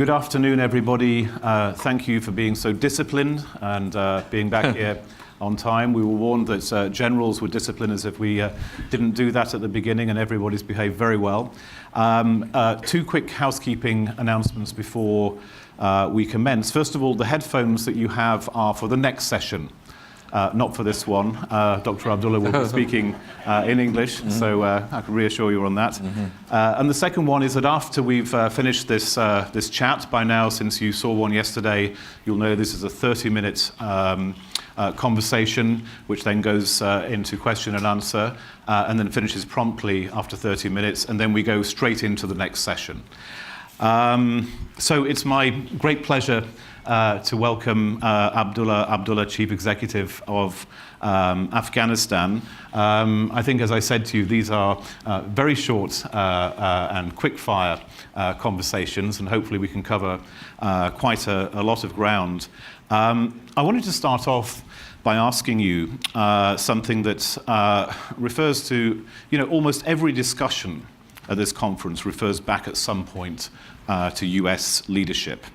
Good afternoon, everybody. Thank you for being so disciplined and being back here on time. We were warned that generals would discipline us if we didn't do that at the beginning, and everybody's behaved very well. Two quick housekeeping announcements before we commence. First of all, the headphones that you have are for the next session. Not for this one. Dr. Abdullah will be speaking in English, so I can reassure you on that. And the second one is that after we've finished this chat, by now, since you saw one yesterday, you'll know this is a 30-minute conversation, which then goes into question and answer, and then finishes promptly after 30 minutes, and then we go straight into the next session. So it's my great pleasure to welcome Abdullah, Chief Executive of Afghanistan. I think, as I said to you, these are very short and quick-fire conversations, and hopefully we can cover quite a lot of ground. I wanted to start off by asking you something that refers to, almost every discussion at this conference refers back at some point to US leadership.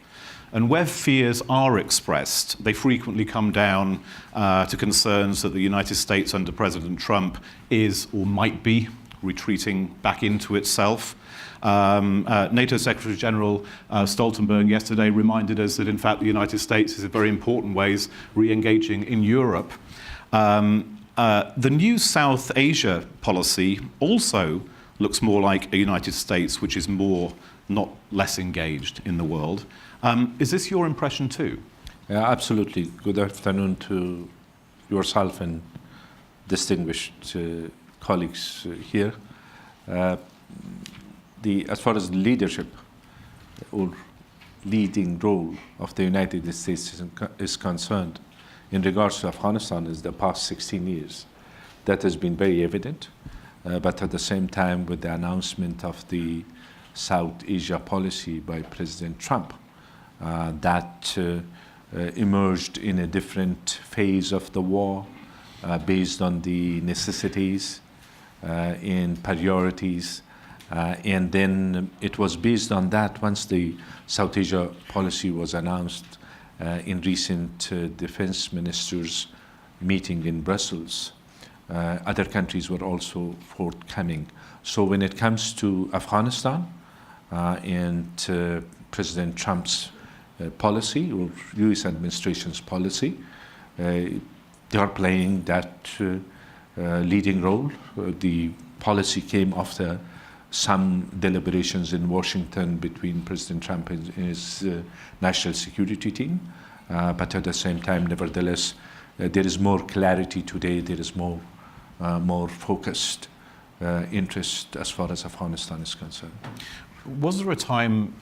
And where fears are expressed, they frequently come down to concerns that the United States under President Trump is or might be retreating back into itself. NATO Secretary General Stoltenberg yesterday reminded us that, in fact, the United States is in very important ways re-engaging in Europe. The new South Asia policy also looks more like a United States which is more, not less engaged in the world. Is this your impression too? Yeah, absolutely. Good afternoon to yourself and distinguished colleagues here. As far as leadership or leading role of the United States is concerned in regards to Afghanistan is the past 16 years. That has been very evident, but at the same time with the announcement of the South Asia policy by President Trump, that emerged in a different phase of the war based on the necessities and priorities. And then it was based on that once the South Asia policy was announced in recent defense ministers' meeting in Brussels. Other countries were also forthcoming. So when it comes to Afghanistan and President Trump's policy or U.S. administration's policy, they are playing that leading role. The policy came after some deliberations in Washington between President Trump and his national security team. But at the same time, nevertheless, there is more clarity today. There is more focused interest as far as Afghanistan is concerned. Was there a time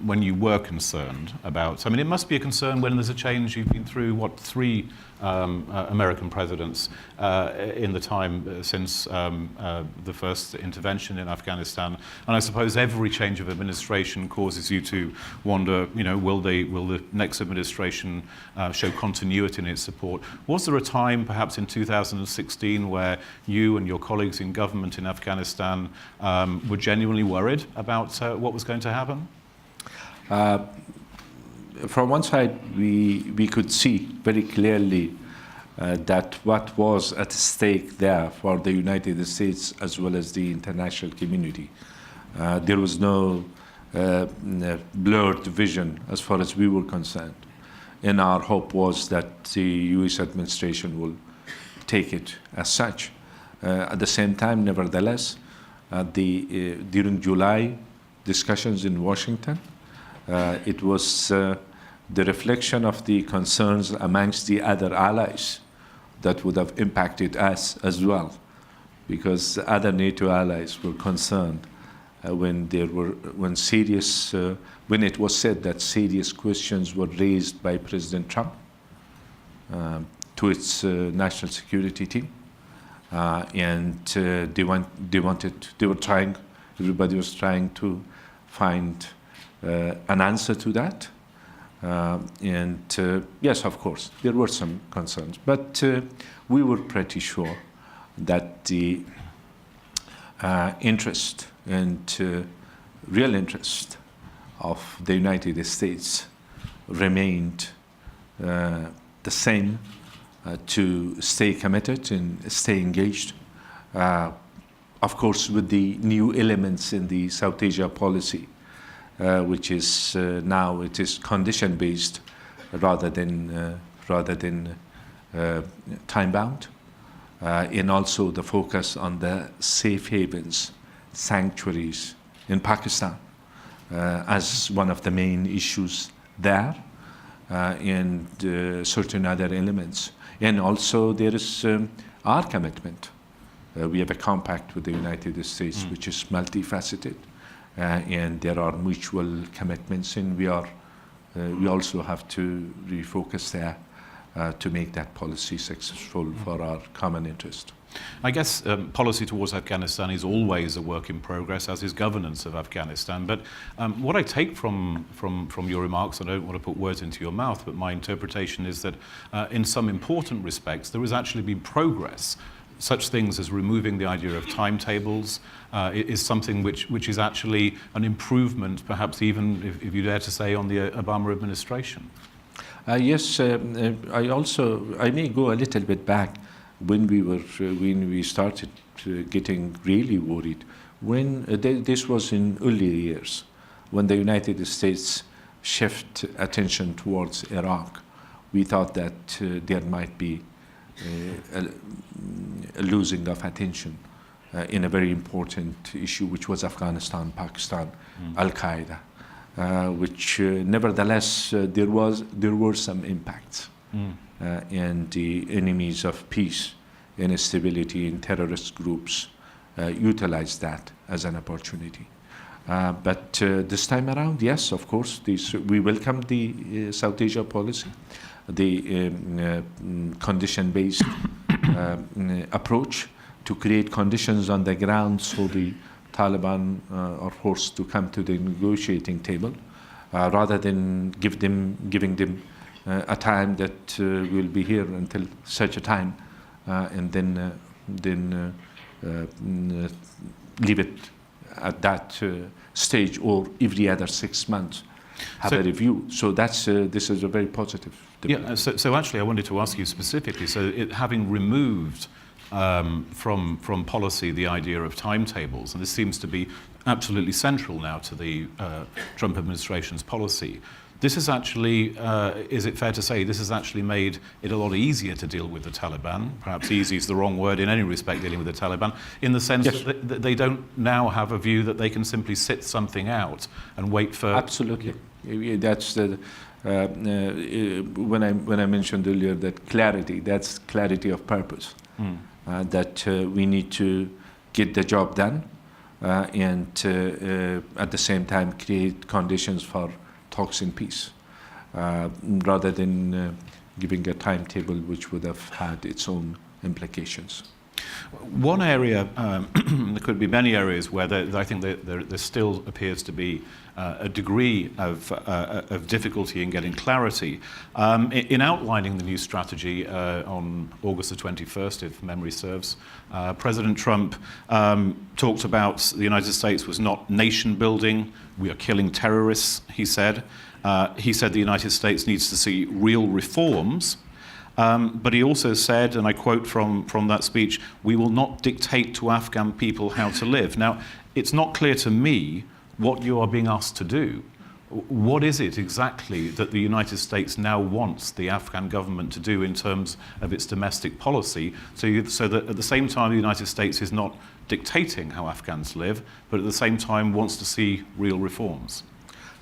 when you were concerned about, it must be a concern when there's a change. You've been through, three American presidents in the time since the first intervention in Afghanistan. And I suppose every change of administration causes you to wonder, will the next administration show continuity in its support? Was there a time, perhaps in 2016, where you and your colleagues in government in Afghanistan were genuinely worried about what was going to happen? From one side, we could see very clearly that what was at stake there for the United States as well as the international community. There was no blurred vision as far as we were concerned. And our hope was that the U.S. administration will take it as such. At the same time, nevertheless, during July discussions in Washington, it was the reflection of the concerns amongst the other allies that would have impacted us as well, because other NATO allies were concerned when it was said that serious questions were raised by President Trump to its national security team, and everybody was trying to find an answer to that. Yes, of course, there were some concerns, but we were pretty sure that the interest and real interest of the United States remained the same, to stay committed and stay engaged. Of course, with the new elements in the South Asia policy, which is now it is condition-based rather than time-bound, and also the focus on the safe havens, sanctuaries in Pakistan as one of the main issues there, and certain other elements. And also there is our commitment. We have a compact with the United States, which is multifaceted, and there are mutual commitments, and we also have to refocus there to make that policy successful for our common interest. I guess policy towards Afghanistan is always a work in progress, as is governance of Afghanistan. But what I take from your remarks, I don't want to put words into your mouth, but my interpretation is that in some important respects, there has actually been progress. Such things as removing the idea of timetables is something which is actually an improvement, perhaps even, if you dare to say, on the Obama administration. Yes, I may go a little bit back when we started getting really worried. This was in early years, when the United States shift attention towards Iraq. We thought that there might be a losing of attention in a very important issue, which was Afghanistan, Pakistan, Al-Qaeda, which nevertheless there were some impacts, and the enemies of peace and stability in terrorist groups utilized that as an opportunity. But this time around, yes, of course, we welcome the South Asia policy, the condition-based approach to create conditions on the ground so the Taliban are forced to come to the negotiating table, rather than giving them a time that will be here until such a time, and then leave it at that stage, or every other 6 months have a review. So this is a very positive debate. Yeah. So actually, I wanted to ask you specifically. So having removed from policy the idea of timetables, and this seems to be absolutely central now to the Trump administration's policy. This is actually, is it fair to say, this has actually made it a lot easier to deal with the Taliban? Perhaps easy is the wrong word in any respect, dealing with the Taliban, in the sense that they don't now have a view that they can simply sit something out and wait for... Absolutely. That's when I mentioned earlier that clarity, that's clarity of purpose. That we need to get the job done, and at the same time create conditions for talks in peace, rather than giving a timetable which would have had its own implications. One area, there could be many areas where I think there still appears to be a degree of difficulty in getting clarity. In outlining the new strategy on August the 21st, if memory serves, President Trump talked about the United States was not nation building. We are killing terrorists, he said. He said the United States needs to see real reforms. But he also said, and I quote from that speech, "We will not dictate to Afghan people how to live." Now, it's not clear to me what you are being asked to do. What is it exactly that the United States now wants the Afghan government to do in terms of its domestic policy, so that at the same time the United States is not dictating how Afghans live, but at the same time wants to see real reforms?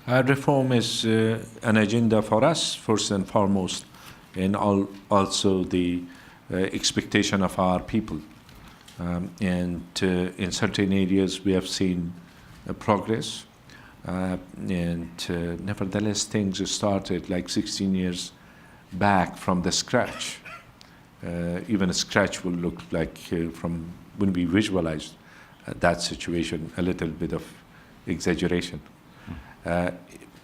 Reform is an agenda for us, first and foremost, and also the expectation of our people. And in certain areas we have seen progress, and nevertheless things started like 16 years back from the scratch. Even a scratch will look like, from when we visualized that situation, a little bit of exaggeration.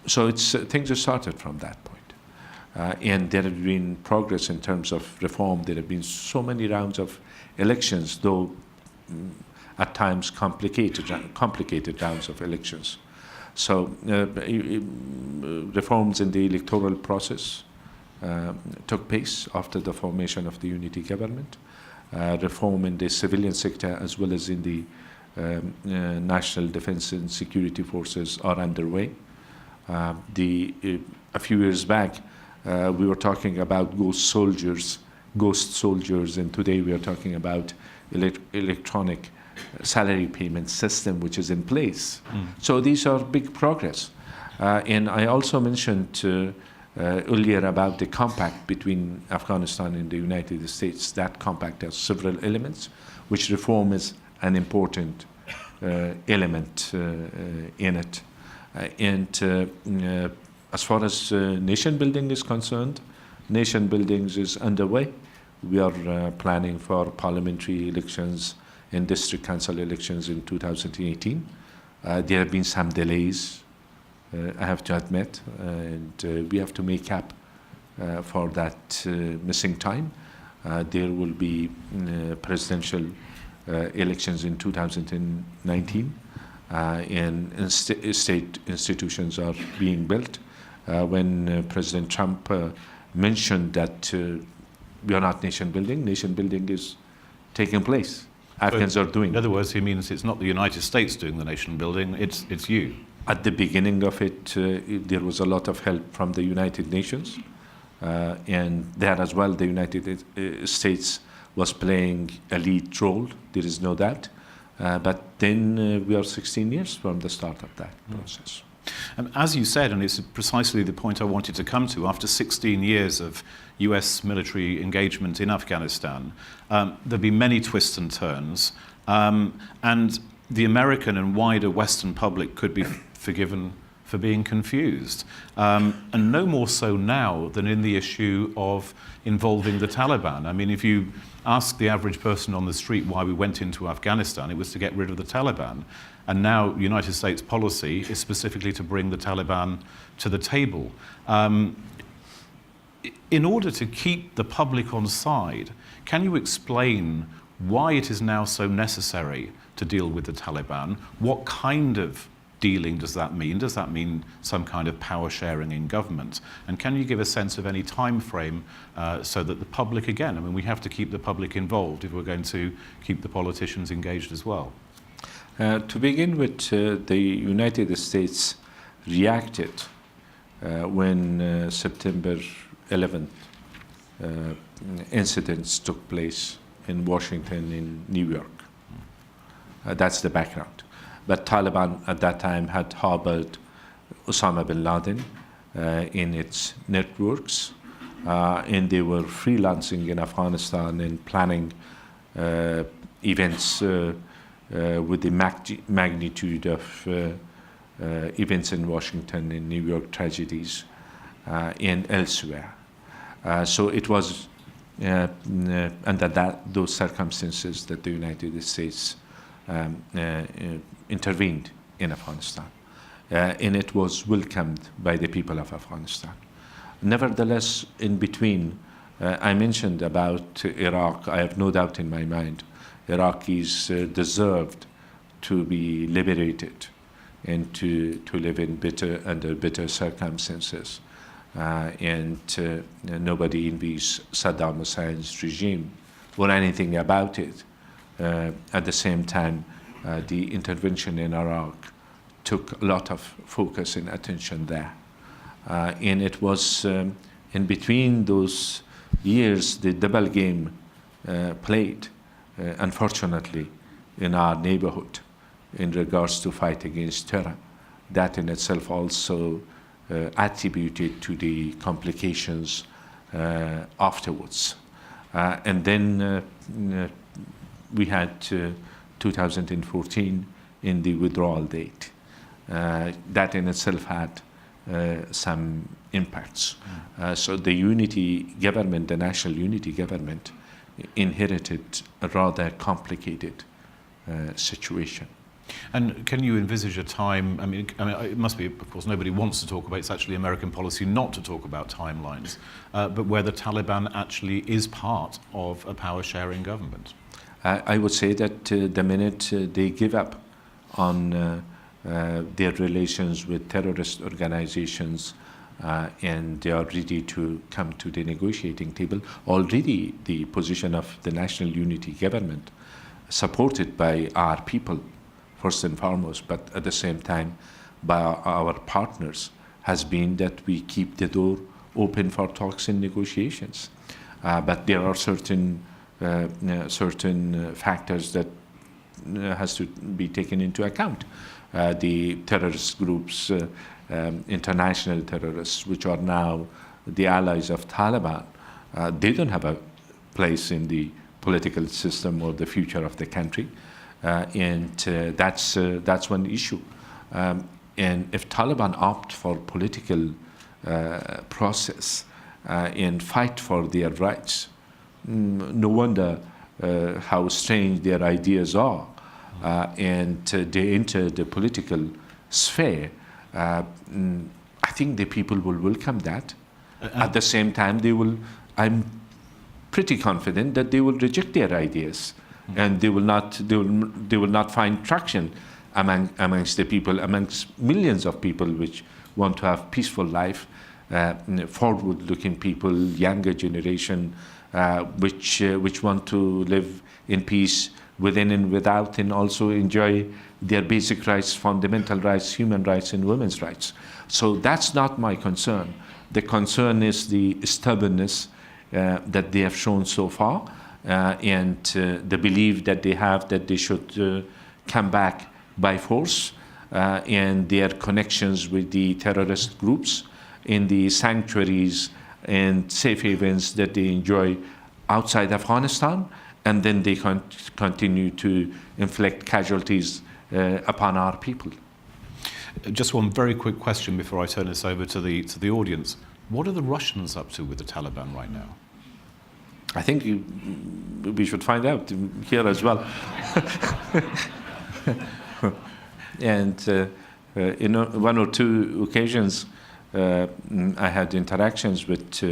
So things started from that point. And there have been progress in terms of reform. There have been so many rounds of elections, though at times complicated rounds of elections. So reforms in the electoral process took place after the formation of the unity government. Reform in the civilian sector as well as in the national defense and security forces are underway. A few years back, we were talking about ghost soldiers, and today we are talking about electronic salary payment system, which is in place. So these are big progress. And I also mentioned earlier about the compact between Afghanistan and the United States. That compact has several elements, which reform is an important element in it. And as far as nation building is concerned, nation building is underway. We are planning for parliamentary elections and district council elections in 2018. There have been some delays, I have to admit, and we have to make up for that missing time. There will be presidential elections in 2019, and state institutions are being built. When President Trump mentioned that we are not nation building is taking place. Afghans are doing. In other words, he means it's not the United States doing the nation building, it's you. At the beginning of it, there was a lot of help from the United Nations, and there as well the United States was playing a lead role, there is no doubt. But then we are 16 years from the start of that process. As you said, and it's precisely the point I wanted to come to, after 16 years of US military engagement in Afghanistan, there have been many twists and turns, and the American and wider Western public could be forgiven for being confused, and no more so now than in the issue of involving the Taliban. I mean, if you ask the average person on the street why we went into Afghanistan, it was to get rid of the Taliban. And now United States policy is specifically to bring the Taliban to the table. In order to keep the public on side, can you explain why it is now so necessary to deal with the Taliban? What kind of dealing does that mean? Does that mean some kind of power sharing in government? And can you give a sense of any time frame so that the public, again, I mean, we have to keep the public involved if we're going to keep the politicians engaged as well. To begin with, the United States reacted when September 11th incidents took place in Washington, in New York. That's the background. But Taliban at that time had harbored Osama bin Laden in its networks, and they were freelancing in Afghanistan and planning events with the magnitude of events in Washington, in New York tragedies, and elsewhere. So it was under those circumstances that the United States intervened in Afghanistan, and it was welcomed by the people of Afghanistan. Nevertheless, in between, I mentioned about Iraq. I have no doubt in my mind Iraqis deserved to be liberated and to live in under better circumstances. And nobody envies Saddam Hussein's regime or anything about it. At the same time, the intervention in Iraq took a lot of focus and attention there. And it was in between those years the double game played, unfortunately, in our neighborhood in regards to fight against terror. That in itself also attributed to the complications afterwards. And then we had 2014 in the withdrawal date. That in itself had some impacts. So the unity government, the national unity government, inherited a rather complicated situation. And can you envisage a time, I mean, it must be, of course, nobody wants to talk about, it's actually American policy not to talk about timelines, but where the Taliban actually is part of a power-sharing government? I would say that the minute they give up on their relations with terrorist organizations, and they are ready to come to the negotiating table. Already the position of the National Unity Government, supported by our people, first and foremost, but at the same time by our partners, has been that we keep the door open for talks and negotiations. But there are certain factors that has to be taken into account. The terrorist groups, international terrorists, which are now the allies of Taliban, they don't have a place in the political system or the future of the country, and that's one issue. And if Taliban opt for political process and fight for their rights, no wonder how strange their ideas are, and they enter the political sphere. I think the people will welcome that. At the same time, I'm pretty confident that they will reject their ideas, and they will not find traction amongst the people, amongst millions of people which want to have peaceful life, forward-looking people, younger generation, which want to live in peace within and without, and also enjoy their basic rights, fundamental rights, human rights, and women's rights. So that's not my concern. The concern is the stubbornness that they have shown so far, and the belief that they have that they should come back by force, and their connections with the terrorist groups in the sanctuaries and safe havens that they enjoy outside Afghanistan, and then they continue to inflict casualties upon our people. Just one very quick question before I turn this over to the audience. What are the Russians up to with the Taliban right now? I think we should find out here as well. And in one or two occasions, I had interactions with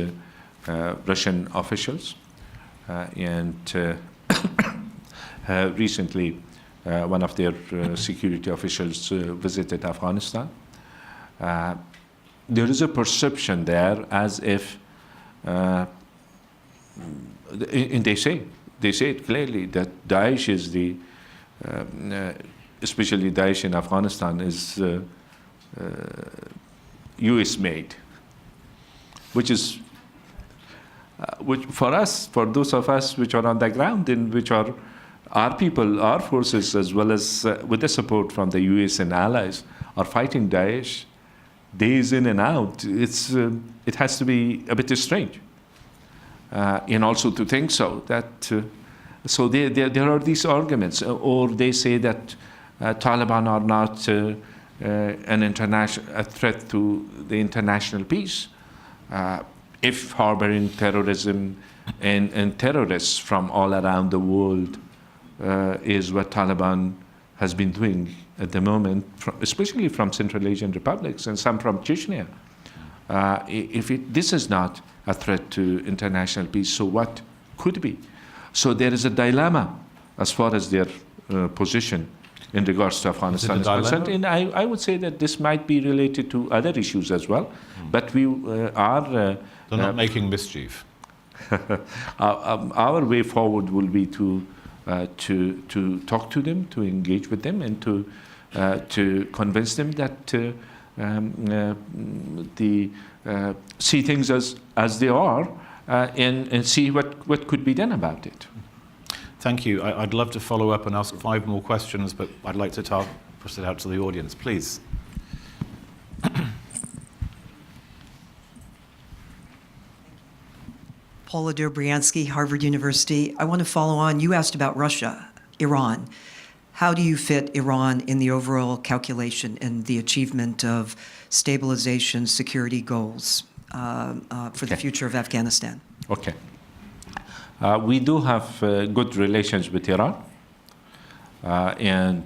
Russian officials, and recently one of their security officials visited Afghanistan. There is a perception there as if, and they say it clearly, that Daesh is the, especially Daesh in Afghanistan, is US made, which is, which for us, for those of us which are on the ground, and which are our people, our forces, as well as with the support from the US and allies, are fighting Daesh days in and out. It has to be a bit strange, and also to think so that so there are these arguments, or they say that Taliban are not a threat to the international peace. If harboring terrorism and terrorists from all around the world is what Taliban has been doing at the moment, especially from Central Asian republics and some from Chechnya. This is not a threat to international peace, so what could be? So there is a dilemma as far as their position in regards to Afghanistan is concerned. And I would say that this might be related to other issues as well, but we are... They're not making mischief. Our way forward will be to talk to them, to engage with them, and to convince them that see things as they are, and see what could be done about it. Thank you. I'd love to follow up and ask 5 more questions, but I'd like to push it out to the audience, please. Paula Dobriansky, Harvard University. I want to follow on. You asked about Russia, Iran. How do you fit Iran in the overall calculation and the achievement of stabilization, security goals for the future of Afghanistan? Okay. We do have good relations with Iran and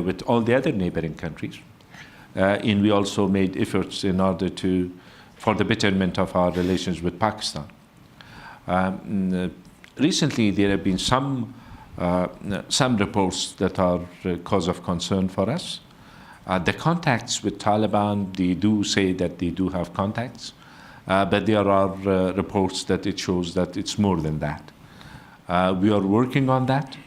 with all the other neighboring countries. And we also made efforts in order for the betterment of our relations with Pakistan. Recently, there have been some reports that are cause of concern for us. The contacts with Taliban, they do say that they do have contacts, but there are reports that it shows that it's more than that. We are working on that.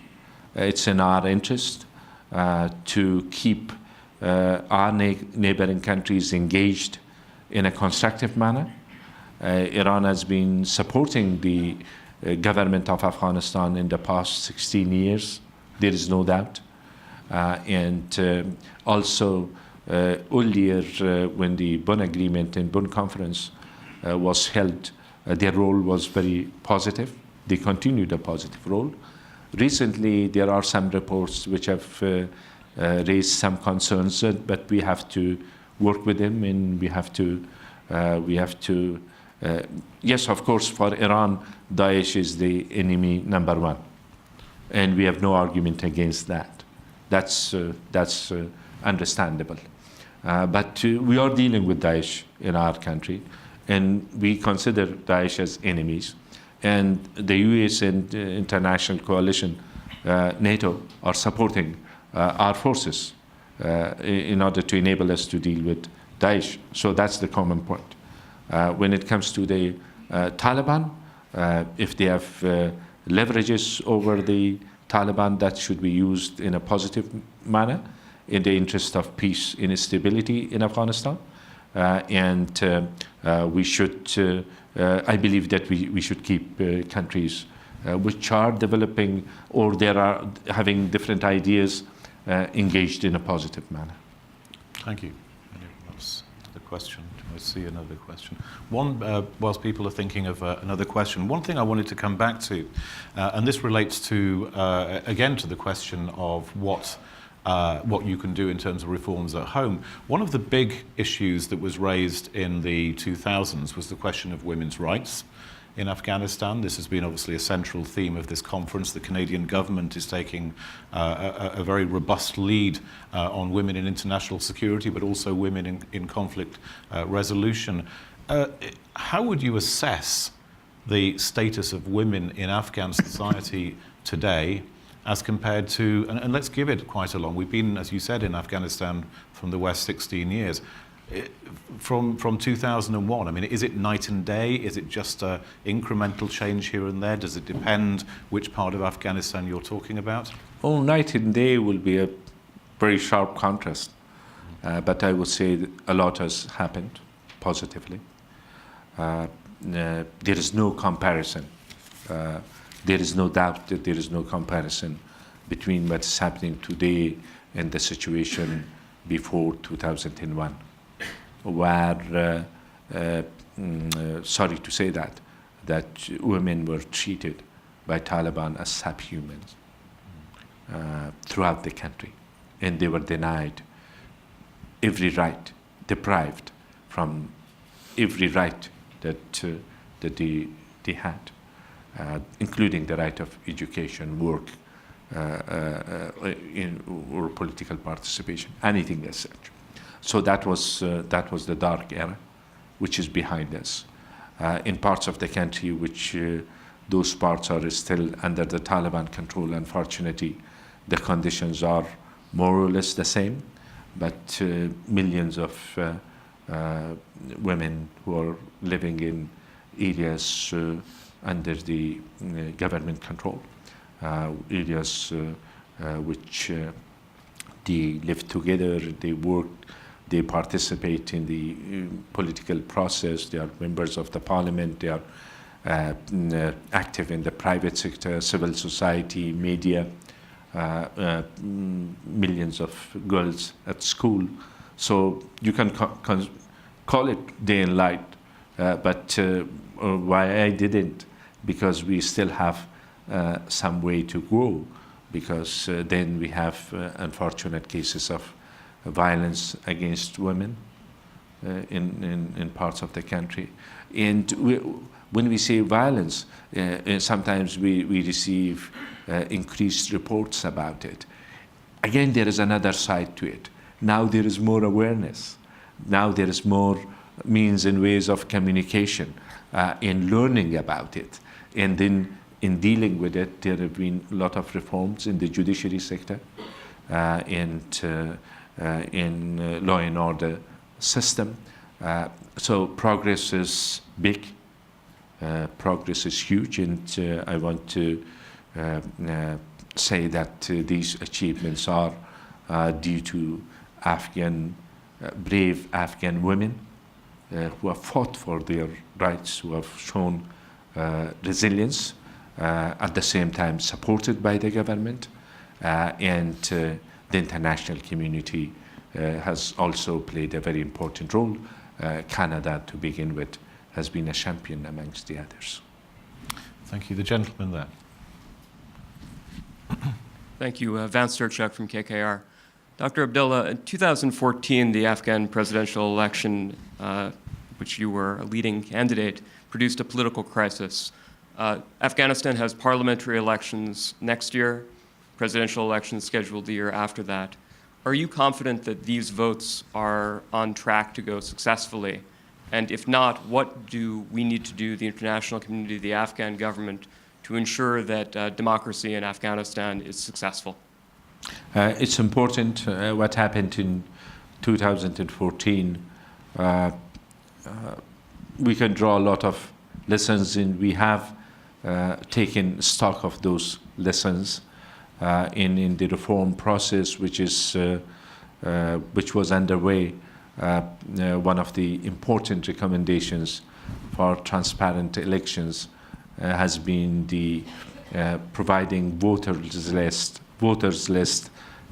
It's in our interest to keep our neighboring countries engaged in a constructive manner. Iran has been supporting the government of Afghanistan in the past 16 years, there is no doubt. And also earlier when the Bonn Agreement and Bonn Conference was held, their role was very positive. They continued a positive role. Recently, there are some reports which have raised some concerns, but we have to work with them, and we have to, yes, of course, for Iran, Daesh is the enemy number one, and we have no argument against that. That's understandable. But we are dealing with Daesh in our country, and we consider Daesh as enemies. And the US and international coalition, NATO, are supporting our forces in order to enable us to deal with Daesh. So that's the common point. When it comes to the Taliban, if they have leverages over the Taliban, that should be used in a positive manner in the interest of peace and stability in Afghanistan. And we should, I believe that we should keep countries which are developing or they are having different ideas engaged in a positive manner. Thank you. Anyone else? Another question? I see another question. One, whilst people are thinking of another question, one thing I wanted to come back to, and this relates to, again, to the question of what you can do in terms of reforms at home. One of the big issues that was raised in the 2000s was the question of women's rights in Afghanistan. This has been obviously a central theme of this conference. The Canadian government is taking a very robust lead on women in international security, but also women in conflict resolution. How would you assess the status of women in Afghan society today as compared to, and let's give it quite a long, we've been, as you said, in Afghanistan from the West 16 years. From 2001, I mean, is it night and day? Is it just an incremental change here and there? Does it depend which part of Afghanistan you're talking about? Oh, night and day will be a very sharp contrast. But I would say that a lot has happened positively. There is no comparison. There is no doubt that there is no comparison between what's happening today and the situation before 2001. Where, sorry to say that women were treated by Taliban as subhumans throughout the country, and they were denied every right, deprived from every right that they had, including the right of education, work, or political participation, anything as such. So that was the dark era, which is behind us. In parts of the country, which those parts are still under the Taliban control, unfortunately, the conditions are more or less the same, but millions of women who are living in areas under the government control, areas which they live together, they work, they participate in the political process, they are members of the parliament, they are active in the private sector, civil society, media, millions of girls at school. So you can call it day and night, but why I didn't? Because we still have some way to go, because then we have unfortunate cases of violence against women in parts of the country. And when we say violence, sometimes we receive increased reports about it. Again, there is another side to it. Now there is more awareness. Now there is more means and ways of communication in learning about it. And then in dealing with it, there have been a lot of reforms in the judiciary sector. And in law and order system. So progress is big, progress is huge, and I want to say that these achievements are due to brave Afghan women who have fought for their rights, who have shown resilience, at the same time supported by the government, and the international community has also played a very important role. Canada, to begin with, has been a champion amongst the others. Thank you. The gentleman there. Thank you. Vance Sturchuk from KKR. Dr. Abdullah, in 2014, the Afghan presidential election, which you were a leading candidate, produced a political crisis. Afghanistan has parliamentary elections next year, presidential elections scheduled the year after that. Are you confident that these votes are on track to go successfully? And if not, what do we need to do, the international community, the Afghan government, to ensure that democracy in Afghanistan is successful? It's important what happened in 2014. We can draw a lot of lessons, and we have taken stock of those lessons in the reform process, which was underway. One of the important recommendations for transparent elections has been the providing voters list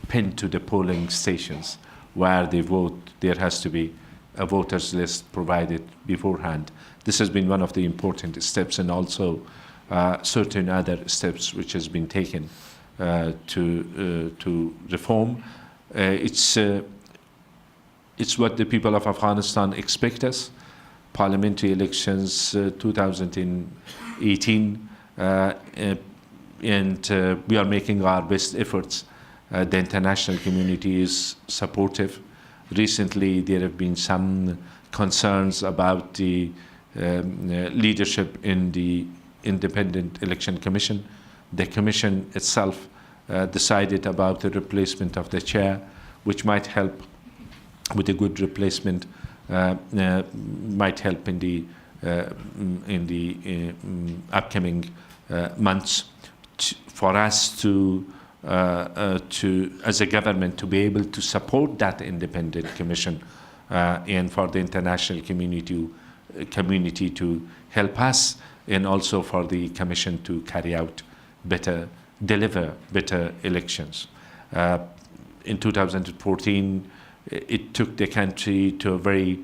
pinned to the polling stations where they vote. There has to be a voters list provided beforehand. This has been one of the important steps, and also certain other steps which has been taken to reform. It's what the people of Afghanistan expect us. Parliamentary elections 2018, and we are making our best efforts. The international community is supportive. Recently, there have been some concerns about the leadership in the Independent Election Commission. The commission itself decided about the replacement of the chair, which might help with a good replacement, might help in the upcoming months for us to as a government to be able to support that independent commission and for the international community to help us, and also for the commission to deliver better elections. In 2014, it took the country to a very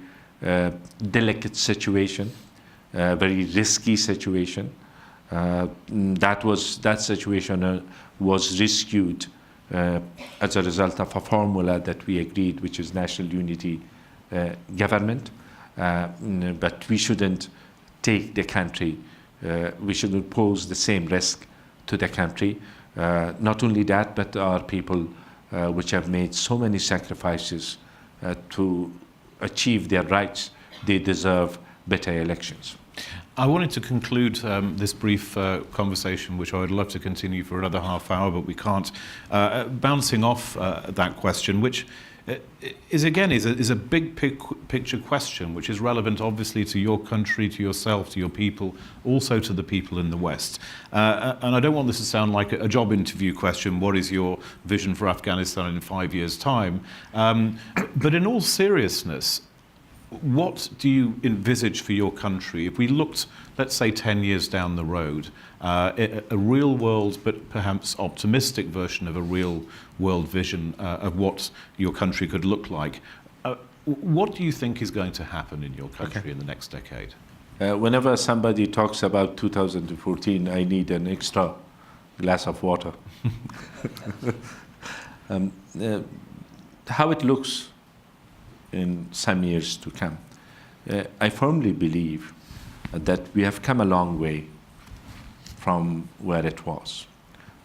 delicate situation, a very risky situation. That situation was rescued as a result of a formula that we agreed, which is national unity government. But we shouldn't take the country, we shouldn't pose the same risk to the country. Not only that, but our people which have made so many sacrifices to achieve their rights, they deserve better elections. I wanted to conclude this brief conversation, which I would love to continue for another half hour, but we can't. Bouncing off that question, which is a big picture question, which is relevant obviously to your country, to yourself, to your people, also to the people in the West. And I don't want this to sound like a job interview question, what is your vision for Afghanistan in 5 years' time? But in all seriousness, what do you envisage for your country? If we looked, let's say, 10 years down the road, a real world, but perhaps optimistic version of a real world vision of what your country could look like, what do you think is going to happen in your country in the next decade? Whenever somebody talks about 2014, I need an extra glass of water. How it looks in some years to come. I firmly believe that we have come a long way from where it was.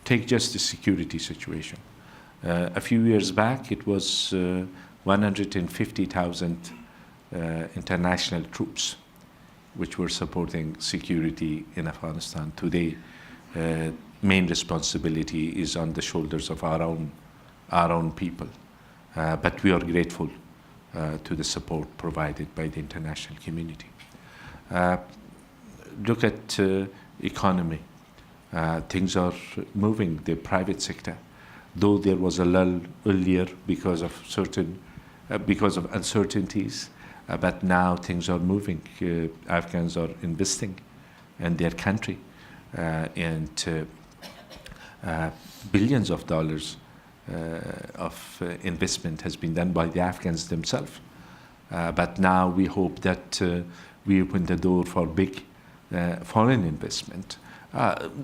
Take just the security situation. A few years back, it was 150,000 international troops which were supporting security in Afghanistan. Today, main responsibility is on the shoulders of our own people. but we are grateful to the support provided by the international community. Look at economy. Things are moving. The private sector, though there was a lull earlier because of uncertainties, but now things are moving. Afghans are investing in their country, and billions of dollars of investment has been done by the Afghans themselves. But now we hope that we open the door for big foreign investment.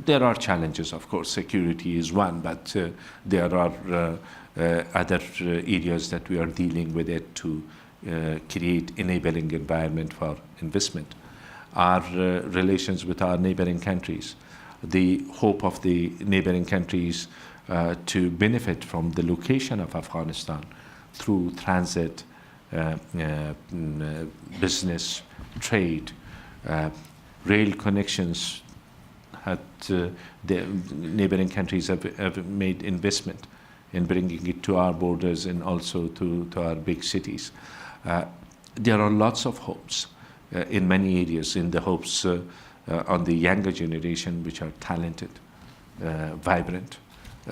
There are challenges, of course. Security is one, but there are other areas that we are dealing with it to create enabling environment for investment. Our relations with our neighboring countries, the hope of the neighboring countries to benefit from the location of Afghanistan through transit, business, trade, rail connections. The neighboring countries have made investment in bringing it to our borders and also to our big cities. There are lots of hopes in many areas, in the hopes on the younger generation, which are talented, vibrant,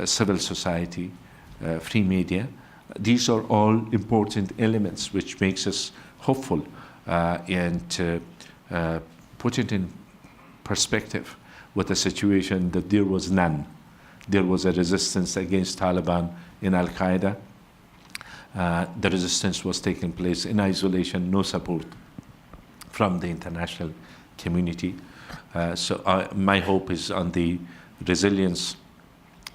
civil society, free media. These are all important elements which makes us hopeful and put it in perspective with a situation that there was none. There was a resistance against Taliban in Al-Qaeda. The resistance was taking place in isolation, no support from the international community. So my hope is on the resilience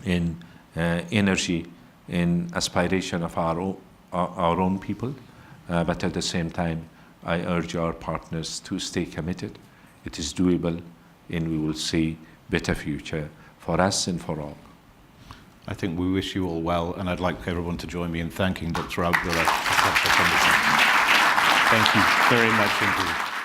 in energy, in aspiration of our own people, but at the same time, I urge our partners to stay committed. It is doable, and we will see better future for us and for all. I think we wish you all well, and I'd like everyone to join me in thanking Dr. Abdullah. Thank you very much indeed.